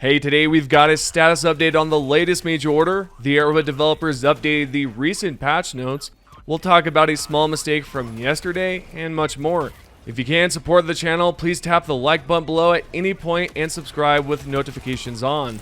Hey, today we've got a status update on the latest major order. The Arrowhead developers updated the recent patch notes. We'll talk about a small mistake from yesterday and much more. If you can support the channel, please tap the like button below at any point and subscribe with notifications on.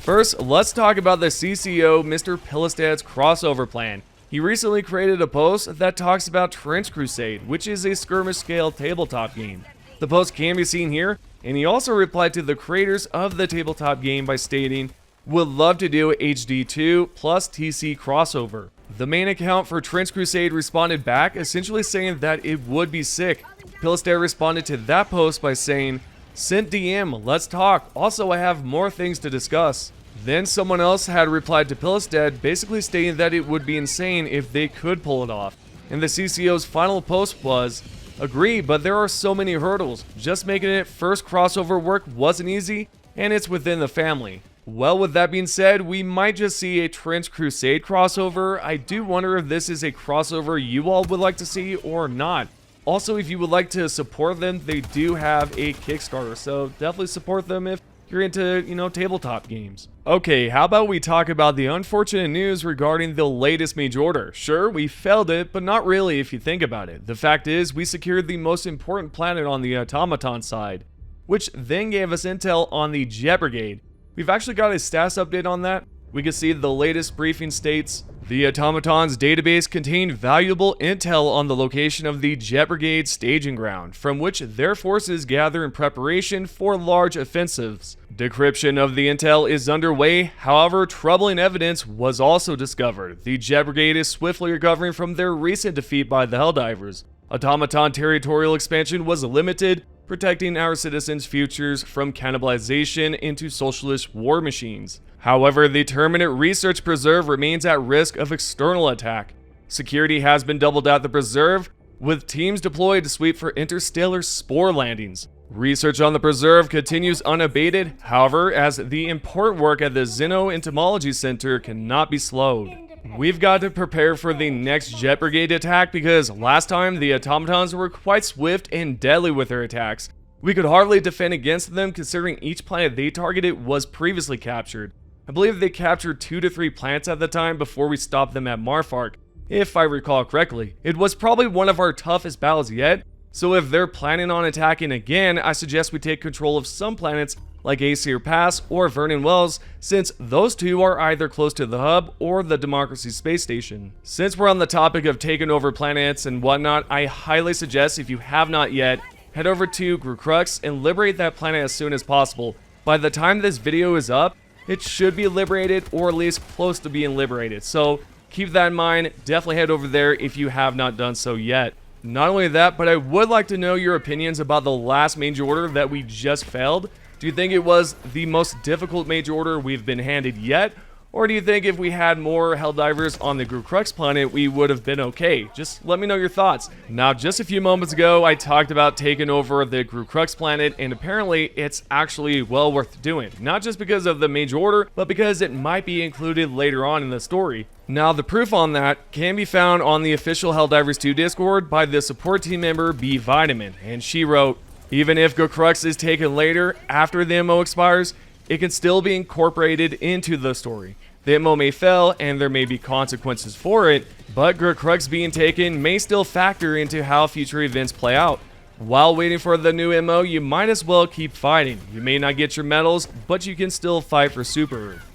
First, let's talk about the CCO Mr. Pilistad's crossover plan. He recently created a post that talks about Trench Crusade, which is a skirmish scale tabletop game. The post can be seen here, and he also replied to the creators of the tabletop game by stating, "Would love to do HD2 plus TC crossover." The main account for Trench Crusade responded back, essentially saying that it would be sick. Pilistad responded to that post by saying, "Sent DM, let's talk. Also, I have more things to discuss." Then someone else had replied to Pilistad, basically stating that it would be insane if they could pull it off. And the CCO's final post was, "Agree, but there are so many hurdles. Just making it first crossover work wasn't easy, and it's within the family." Well, with that being said, we might just see a Trench Crusade crossover. I do wonder if this is a crossover you all would like to see or not. Also, if you would like to support them, they do have a Kickstarter, so definitely support them if you're into, tabletop games. Okay, how about we talk about the unfortunate news regarding the latest major order? Sure, we failed it, but not really if you think about it. The fact is, we secured the most important planet on the Automaton side, which then gave us intel on the Jet Brigade. We've actually got a status update on that. We can see the latest briefing states, "The Automatons database contained valuable intel on the location of the Jet Brigade staging ground, from which their forces gather in preparation for large offensives. Decryption of the intel is underway, however, troubling evidence was also discovered. The Jet Brigade is swiftly recovering from their recent defeat by the Helldivers. Automaton territorial expansion was limited, protecting our citizens' futures from cannibalization into socialist war machines. However, the Terminid research preserve remains at risk of external attack. Security has been doubled at the preserve, with teams deployed to sweep for interstellar spore landings. Research on the preserve continues unabated, however, as the important work at the Xeno-Entomology Center cannot be slowed. We've got to prepare for the next Jet Brigade attack because last time the Automatons were quite swift and deadly with their attacks. We could hardly defend against them considering each planet they targeted was previously captured. I believe they captured 2 to 3 planets at the time before we stopped them at Marfark, if I recall correctly. It was probably one of our toughest battles yet, so if they're planning on attacking again, I suggest we take control of some planets like Aesir Pass or Vernon Wells, since those two are either close to the hub or the Democracy Space Station. Since we're on the topic of taking over planets and whatnot, I highly suggest, if you have not yet, head over to Grukrux and liberate that planet as soon as possible. By the time this video is up, it should be liberated, or at least close to being liberated, so keep that in mind. Definitely head over there if you have not done so yet. Not only that, but I would like to know your opinions about the last major order that we just failed. Do you think it was the most difficult major order we've been handed yet? Or do you think if we had more Helldivers on the Grukrux planet, we would have been okay? Just let me know your thoughts. Now, just a few moments ago, I talked about taking over the Grukrux planet, and apparently it's actually well worth doing. Not just because of the major order, but because it might be included later on in the story. Now, the proof on that can be found on the official Helldivers 2 Discord by the support team member B Vitamin, and she wrote, "Even if Grukrux is taken later, after the MO expires, it can still be incorporated into the story. The MO may fail, and there may be consequences for it, but Grukrux being taken may still factor into how future events play out. While waiting for the new MO, you might as well keep fighting. You may not get your medals, but you can still fight for Super Earth."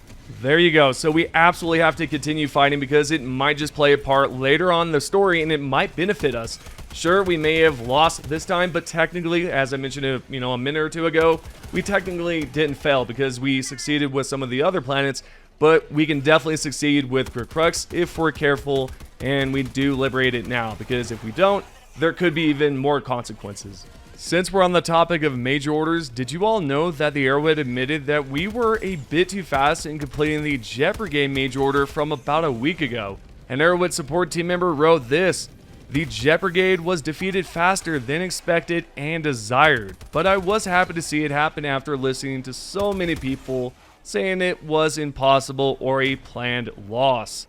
There you go. So we absolutely have to continue fighting because it might just play a part later on in the story, and it might benefit us. Sure, we may have lost this time, but technically, as I mentioned a minute or two ago, we technically didn't fail because we succeeded with some of the other planets, but we can definitely succeed with Grukrux if we're careful and we do liberate it now, because if we don't, there could be even more consequences. Since we're on the topic of major orders, did you all know that the Arrowhead admitted that we were a bit too fast in completing the Jet Brigade major order from about a week ago? An Arrowhead support team member wrote this: "The Jet Brigade was defeated faster than expected and desired, but I was happy to see it happen after listening to so many people saying it was impossible or a planned loss."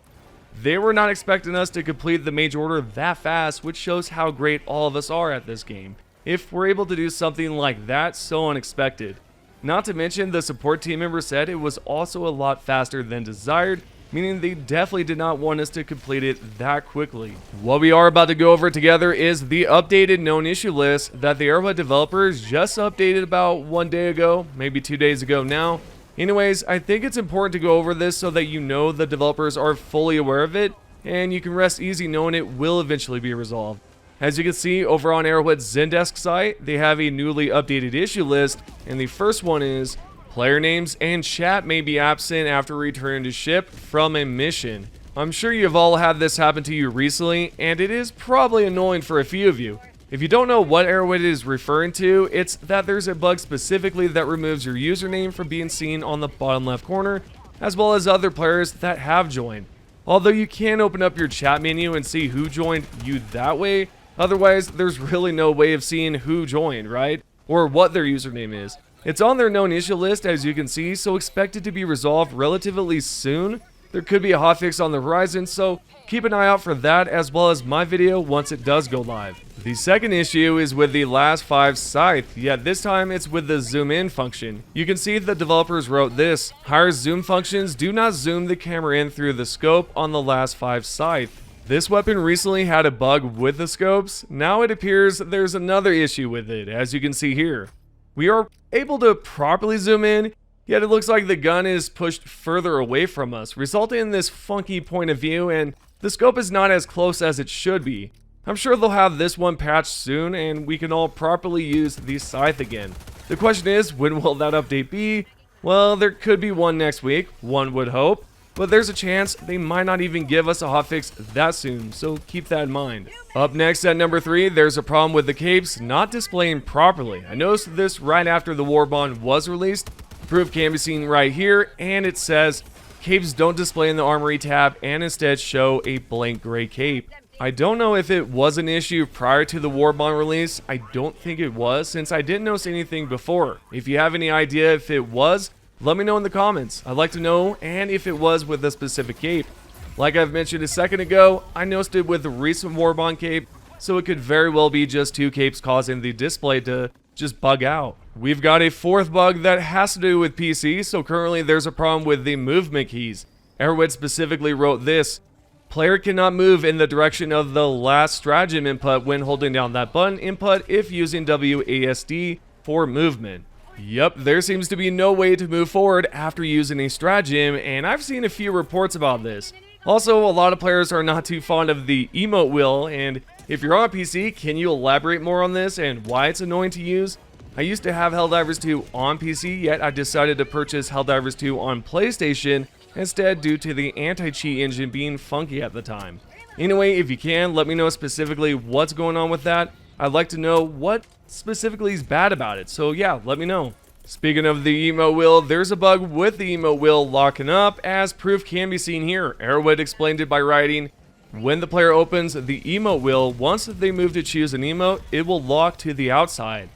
They were not expecting us to complete the major order that fast, which shows how great all of us are at this game. if we're able to do something like that so unexpected. Not to mention, the support team member said it was also a lot faster than desired, meaning they definitely did not want us to complete it that quickly. What we are about to go over together is the updated known issue list that the Arrowhead developers just updated about 1 day ago, maybe 2 days ago now. Anyways, I think it's important to go over this so that you know the developers are fully aware of it, and you can rest easy knowing it will eventually be resolved. As you can see over on Arrowhead's Zendesk site, they have a newly updated issue list, and the first one is player names and chat may be absent after returning to ship from a mission. I'm sure you've all had this happen to you recently, and it is probably annoying for a few of you. If you don't know what Arrowhead is referring to, it's that there's a bug specifically that removes your username from being seen on the bottom left corner, as well as other players that have joined. Although you can open up your chat menu and see who joined you that way, otherwise there's really no way of seeing who joined, right? Or what their username is. It's on their known issue list, as you can see, so expect it to be resolved relatively soon. There could be a hotfix on the horizon, so keep an eye out for that, as well as my video once it does go live. The second issue is with the last 5 Scythe, yet this time it's with the zoom in function. You can see the developers wrote this: higher zoom functions do not zoom the camera in through the scope on the last 5 Scythe. This weapon recently had a bug with the scopes. Now it appears there's another issue with it, as you can see here. We are able to properly zoom in, yet it looks like the gun is pushed further away from us, resulting in this funky point of view, and the scope is not as close as it should be. I'm sure they'll have this one patched soon, and we can all properly use the Scythe again. The question is, when will that update be? Well, there could be one next week, one would hope, but there's a chance they might not even give us a hotfix that soon, so keep that in mind. Up next at number 3, there's a problem with the capes not displaying properly. I noticed this right after the Warbond was released. Proof can be seen right here, and it says capes don't display in the armory tab and instead show a blank gray cape. I don't know if it was an issue prior to the Warbond release. I don't think it was, since I didn't notice anything before. If you have any idea if it was, let me know in the comments. I'd like to know, and if it was with a specific cape. Like I've mentioned a second ago, I noticed it with the recent Warbond cape, so it could very well be just 2 capes causing the display to just bug out. We've got a 4th bug that has to do with PC, so currently there's a problem with the movement keys. Arrowhead specifically wrote this: player cannot move in the direction of the last stratagem input when holding down that button input if using WASD for movement. Yep, there seems to be no way to move forward after using a stratagem, and I've seen a few reports about this. Also, a lot of players are not too fond of the emote wheel, and if you're on PC, can you elaborate more on this and why it's annoying to use? I used to have Helldivers 2 on PC, yet I decided to purchase Helldivers 2 on PlayStation instead due to the anti-cheat engine being funky at the time. Anyway, if you can, let me know specifically what's going on with that. I'd like to know what specifically is bad about it, so yeah, let me know. Speaking of the emote wheel, there's a bug with the emote wheel locking up, as proof can be seen here. Arrowhead explained it by writing, when the player opens the emote wheel, once they move to choose an emote, it will lock to the outside.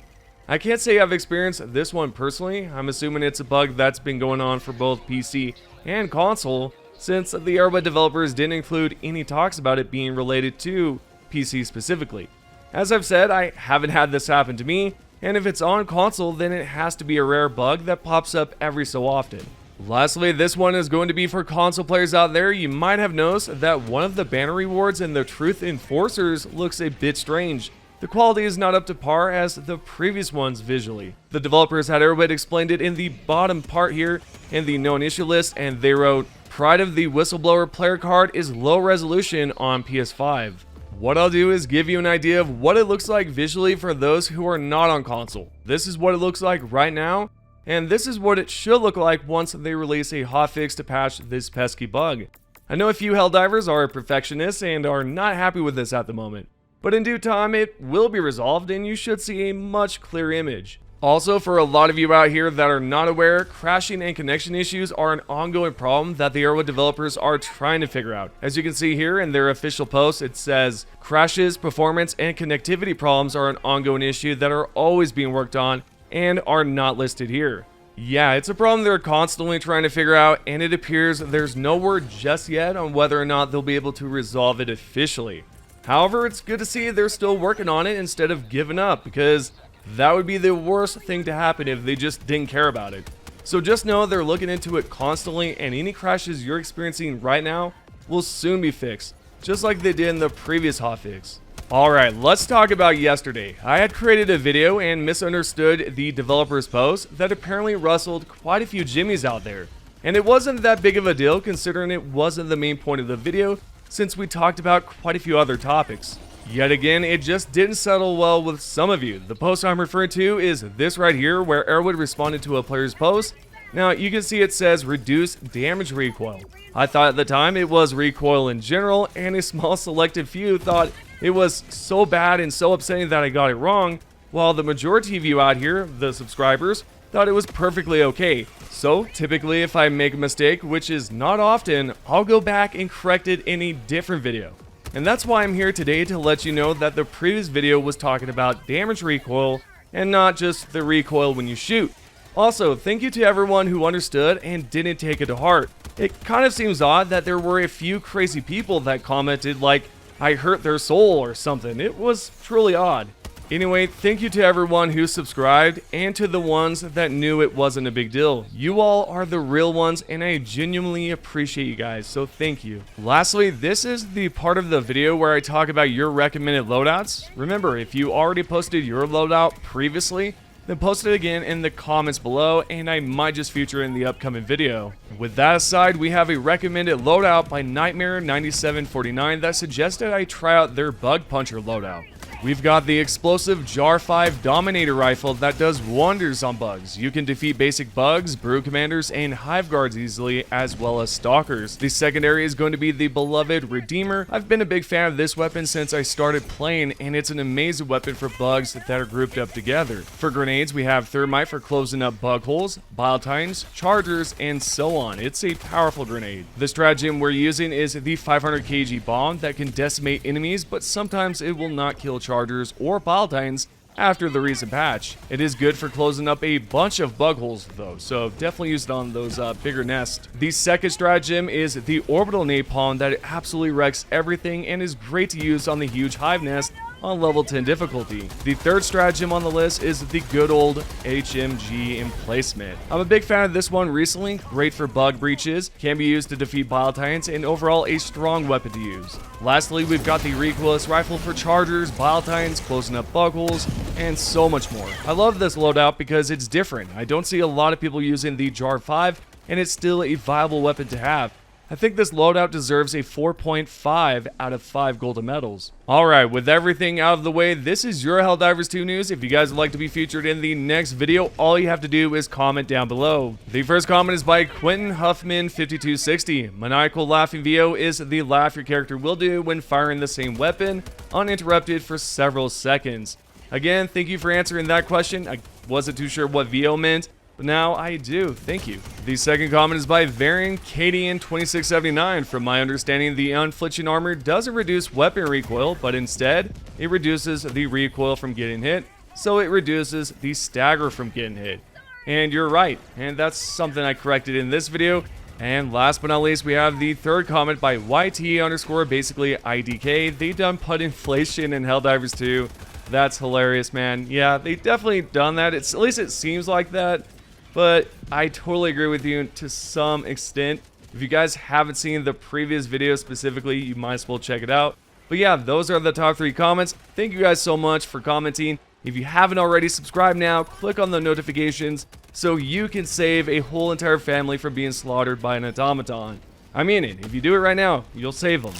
I can't say I've experienced this one personally. I'm assuming it's a bug that's been going on for both PC and console, since the Arrowhead developers didn't include any talks about it being related to PC specifically. As I've said, I haven't had this happen to me, and if it's on console, then it has to be a rare bug that pops up every so often. Lastly, this one is going to be for console players out there. You might have noticed that one of the banner rewards in the Truth Enforcers looks a bit strange. The quality is not up to par as the previous ones visually. The developers had Arrowhead explained it in the bottom part here in the known issue list, and they wrote, Pride of the Whistleblower player card is low resolution on PS5. What I'll do is give you an idea of what it looks like visually for those who are not on console. This is what it looks like right now, and this is what it should look like once they release a hotfix to patch this pesky bug. I know a few Helldivers are perfectionists and are not happy with this at the moment, but in due time it will be resolved and you should see a much clearer image. Also, for a lot of you out here that are not aware, crashing and connection issues are an ongoing problem that the Arrowhead developers are trying to figure out. As you can see here in their official post, it says, crashes, performance, and connectivity problems are an ongoing issue that are always being worked on and are not listed here. Yeah, it's a problem they're constantly trying to figure out, and it appears there's no word just yet on whether or not they'll be able to resolve it officially. However, it's good to see they're still working on it instead of giving up, because that would be the worst thing to happen if they just didn't care about it. So just know they're looking into it constantly, and any crashes you're experiencing right now will soon be fixed, just like they did in the previous hotfix. Alright, let's talk about yesterday. I had created a video and misunderstood the developer's post that apparently rustled quite a few jimmies out there. And it wasn't that big of a deal considering it wasn't the main point of the video, since we talked about quite a few other topics. Yet again, it just didn't settle well with some of you. The post I'm referring to is this right here, where Arrowhead responded to a player's post. Now, you can see it says reduce damage recoil. I thought at the time it was recoil in general, and a small selected few thought it was so bad and so upsetting that I got it wrong, while the majority of you out here, the subscribers, thought it was perfectly okay. So, typically if I make a mistake, which is not often, I'll go back and correct it in a different video. And that's why I'm here today, to let you know that the previous video was talking about damage recoil and not just the recoil when you shoot. Also, thank you to everyone who understood and didn't take it to heart. It kind of seems odd that there were a few crazy people that commented like, I hurt their soul or something. It was truly odd. Anyway, thank you to everyone who subscribed and to the ones that knew it wasn't a big deal. You all are the real ones, and I genuinely appreciate you guys, so thank you. Lastly, this is the part of the video where I talk about your recommended loadouts. Remember, if you already posted your loadout previously, then post it again in the comments below, and I might just feature it in the upcoming video. With that aside, we have a recommended loadout by Nightmare9749 that suggested I try out their Bug Puncher loadout. We've got the explosive Jar 5 Dominator Rifle that does wonders on bugs. You can defeat basic bugs, brood commanders, and hive guards easily, as well as stalkers. The secondary is going to be the beloved Redeemer. I've been a big fan of this weapon since I started playing, and it's an amazing weapon for bugs that are grouped up together. For grenades, we have Thermite for closing up bug holes, Biotines, Chargers, and so on. It's a powerful grenade. The stratagem we're using is the 500 kg bomb that can decimate enemies, but sometimes it will not kill Chargers or Biotines after the recent patch. It is good for closing up a bunch of bug holes though, so definitely use it on those bigger nests. The second stratagem is the orbital napalm that absolutely wrecks everything and is great to use on the huge hive nest on level 10 difficulty. The third stratagem on the list is the good old HMG emplacement. I'm a big fan of this one recently, great for bug breaches, can be used to defeat Biotines, and overall a strong weapon to use. Lastly, we've got the recoilless rifle for Chargers, Biotines, closing up bug holes, and so much more. I love this loadout because it's different. I don't see a lot of people using the Jar 5, and it's still a viable weapon to have. I think this loadout deserves a 4.5 out of 5 golden medals. Alright, with everything out of the way, this is your Helldivers 2 news. If you guys would like to be featured in the next video, all you have to do is comment down below. The first comment is by Quentin Huffman 5260. Maniacal laughing VO is the laugh your character will do when firing the same weapon, uninterrupted for several seconds. Again, thank you for answering that question. I wasn't too sure what VO meant, but now I do. Thank you. The second comment is by Varian Cadian 2679. From my understanding, the unflinching armor doesn't reduce weapon recoil, but instead, it reduces the recoil from getting hit, so it reduces the stagger from getting hit. And you're right, and that's something I corrected in this video. And last but not least, we have the third comment by YT_basically IDK. They done put inflation in Helldivers 2. That's hilarious, man. Yeah, they definitely done that. At least it seems like that. But I totally agree with you to some extent. If you guys haven't seen the previous video specifically, you might as well check it out. But yeah, those are the top 3 comments. Thank you guys so much for commenting. If you haven't already, subscribe now, click on the notifications so you can save a whole entire family from being slaughtered by an automaton. I mean it. If you do it right now, you'll save them.